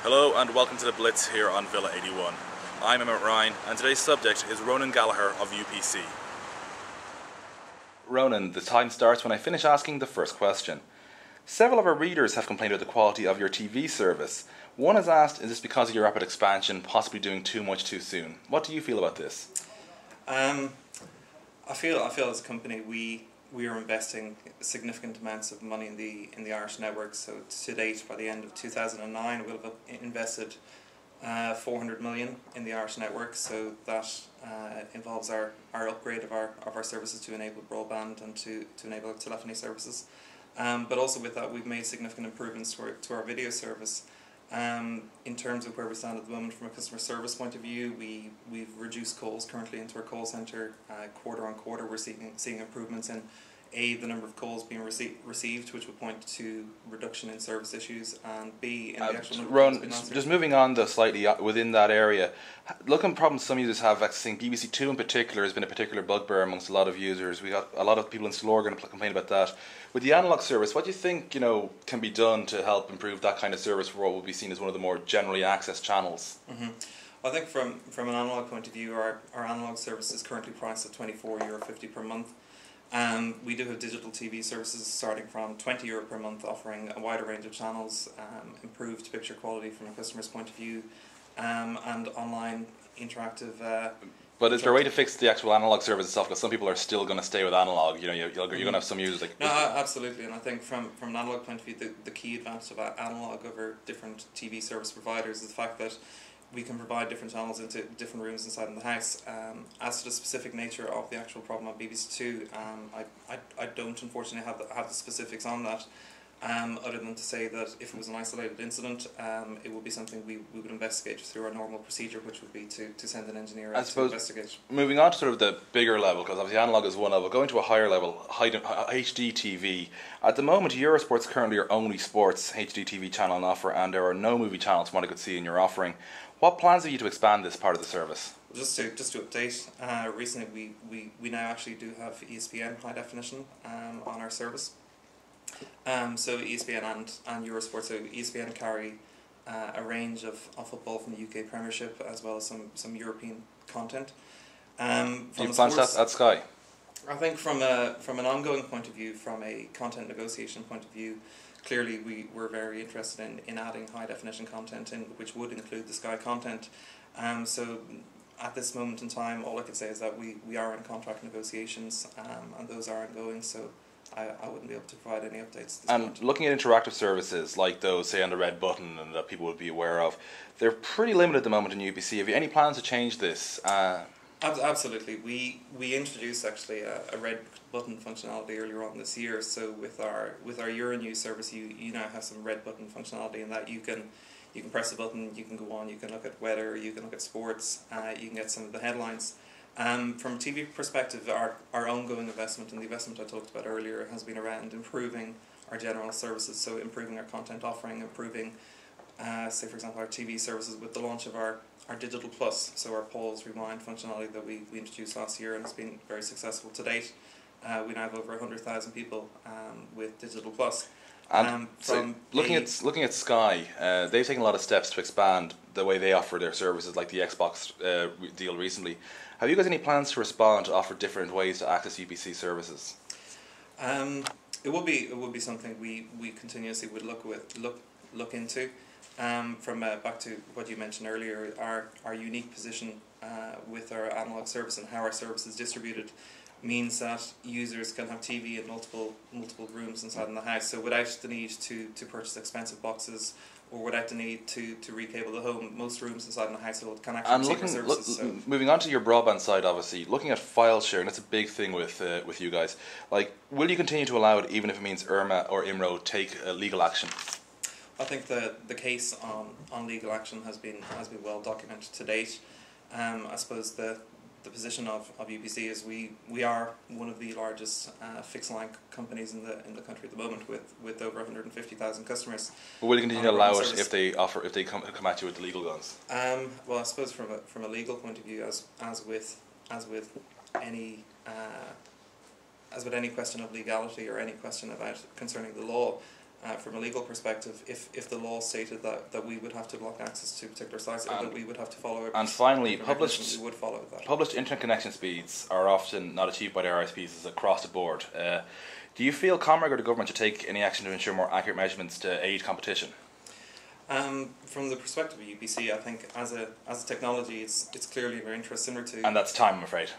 Hello and welcome to the Blitz here on Villa 81. I'm Emmett Ryan and today's subject is Ronan Gallagher of UPC. Ronan, the time starts when I finish asking the first question. Several of our readers have complained about the quality of your TV service. One has asked, is this because of your rapid expansion, possibly doing too much too soon? What do you feel about this? I feel as a company we are investing significant amounts of money in the Irish network. So to date, by the end of 2009, we'll have invested 400 million in the Irish network. So that involves our upgrade of our services to enable broadband and to enable telephony services. But also with that, we've made significant improvements to our video service. In terms of where we stand at the moment from a customer service point of view, we've reduced calls currently into our call centre quarter on quarter. We're seeing improvements in A, the number of calls being received, which would point to reduction in service issues, and B, in the actual number of calls being answered. Just moving on though slightly within that area, looking at problems some users have accessing BBC Two in particular has been a particular bugbear amongst a lot of users. We got a lot of people in Slore going to complain about that. With the analogue service, what do you think can be done to help improve that kind of service for what will be seen as one of the more generally accessed channels? Mm-hmm. I think from an analogue point of view, our analogue service is currently priced at €24.50 per month. We do have digital TV services starting from €20 per month, offering a wider range of channels, improved picture quality from a customer's point of view, and online interactive. But is there a way to fix the actual analogue service itself? Because some people are still going to stay with analogue. You're going to have some users like. No, absolutely, and I think from an analogue point of view, the key advantage of analogue over different TV service providers is the fact that we can provide different channels into different rooms inside the house. As to the specific nature of the actual problem on BBC Two, I don't unfortunately have the specifics on that. Other than to say that if it was an isolated incident, it would be something we would investigate through our normal procedure, which would be to send an engineer out to investigate. Moving on to sort of the bigger level, because obviously analog is one level, going to a higher level, HD TV. At the moment, Eurosport's currently your only sports HD TV channel on offer, and there are no movie channels from what I could see in your offering. What plans have you to expand this part of the service? Just to update, recently we now actually do have ESPN high definition on our service. So ESPN and Eurosport. So ESPN carry a range of football from the UK Premiership as well as some European content. Do you plan that at Sky? I think from an ongoing point of view, from a content negotiation point of view, clearly we're very interested in adding high definition content in, which would include the Sky content. So at this moment in time, all I can say is that we are in contract negotiations, and those are ongoing. So I wouldn't be able to provide any updates. And looking at interactive services like those, say on the red button, and that people would be aware of, they're pretty limited at the moment in UPC. Have you any plans to change this? Absolutely. We introduced actually a red button functionality earlier on this year. So with our Euronews service, you now have some red button functionality in that you can press a button, you can go on, you can look at weather, you can look at sports, you can get some of the headlines. From a TV perspective, our ongoing investment and the investment I talked about earlier has been around improving our general services, so improving our content offering, improving, say for example, our TV services with the launch of our Digital Plus, so our pause rewind functionality that we introduced last year, and it's been very successful to date. We now have over 100,000 people with Digital Plus. And looking at Sky, they've taken a lot of steps to expand the way they offer their services, like the Xbox deal recently. Have you got any plans to respond to offer different ways to access UPC services? It would be something we continuously would look into. From back to what you mentioned earlier, our unique position with our analogue service and how our service is distributed means that users can have TV in multiple rooms inside the house. So without the need to purchase expensive boxes, or without the need to recable the home, most rooms inside the household can actually receive our services. Moving on to your broadband side, obviously, looking at file sharing, that's a big thing with you guys. Like, will you continue to allow it, even if it means Irma or IMRO take legal action? I think the case on legal action has been well documented to date. I suppose the position of UPC is we are one of the largest fixed line companies in the country at the moment, with over 150,000 customers. But will you continue to allow it if they come at you with the legal guns? Well, I suppose from a legal point of view, as with any question of legality or any question about concerning the law, from a legal perspective, if the law stated that we would have to block access to particular sites, or that we would have to follow it. And finally, we would follow that. Published internet connection speeds are often not achieved by the ISPs across the board. Do you feel Comreg or the government should take any action to ensure more accurate measurements to aid competition? From the perspective of UPC, I think as a technology, it's clearly in our interest, similar to. And that's time, I'm afraid.